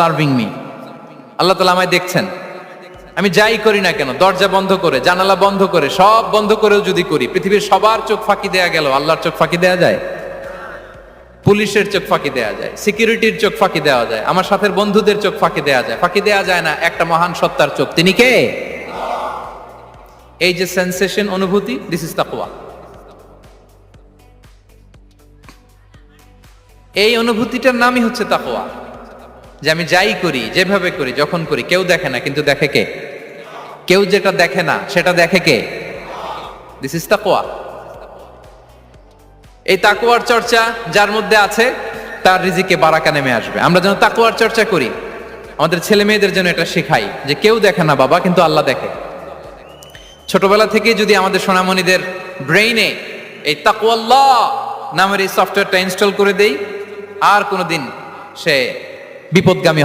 Serving me, আল্লাহ তাআলা আমায় দেখছেন। আমি যাই করি না কেন, দরজা বন্ধ করে, জানালা বন্ধ করে, সব বন্ধ করেও যদি করি, পৃথিবীর সবার চোখ ফাঁকি দেয়া গেল, আল্লাহর চোখ ফাঁকি দেয়া যায়? পুলিশের চোখ ফাঁকি দেয়া যায়, সিকিউরিটির চোখ ফাঁকি দেওয়া যায়, আমার সাথের বন্ধুদের চোখ ফাঁকি দেয়া যায়, ফাঁকি দেয়া যায় না একটা মহান সত্তার চোখ। তিনি কে? এই যে সেন্সেশন, অনুভূতি, দিস ইজ তাকওয়া। এই অনুভূতিটার নামই হচ্ছে তাকওয়া, যে আমি যাই করি, যেভাবে করি, যখন করি, কেউ দেখে না কিন্তু দেখে কে? কেউ যেটা দেখে না সেটা দেখে কে? দিস ইজ তাকওয়া। এই তাকওয়ার চর্চা যার মধ্যে আছে তার রিজিকে বারাকা নেমে আসবে। আমরা যেন তাকওয়ার চর্চা করি, আমাদের ছেলে মেয়েদের জন্য এটা শেখাই যে কেউ দেখে না বাবা, কিন্তু আল্লাহ দেখে। ছোটবেলা থেকে যদি আমাদের সোনামণিদের ব্রেইনে এই তাকওয়াল্লাহ নামের এই সফটওয়্যারটা ইনস্টল করে দেই, আর কোনোদিন সে বিপদগামী